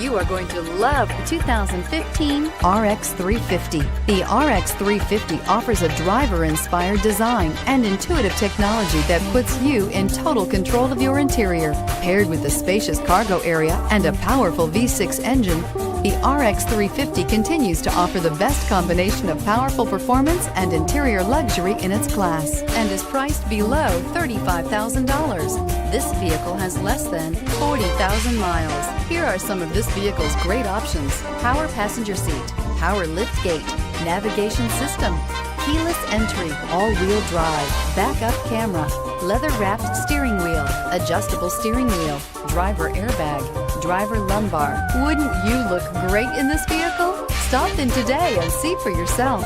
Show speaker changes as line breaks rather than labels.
You are going to love the 2015 RX 350. The RX 350 offers a driver-inspired design and intuitive technology that puts you in total control of your interior. Paired with a spacious cargo area and a powerful V6 engine, the RX 350 continues to offer the best combination of powerful performance and interior luxury in its class and is priced below $35,000. This vehicle has less than 40,000 miles. Here are some of this vehicle's great options: power passenger seat, power lift gate, navigation system, keyless entry, all-wheel drive, backup camera, leather-wrapped steering wheel, adjustable steering wheel, driver airbag, driver lumbar. Wouldn't you look great in this vehicle? Stop in today and see for yourself.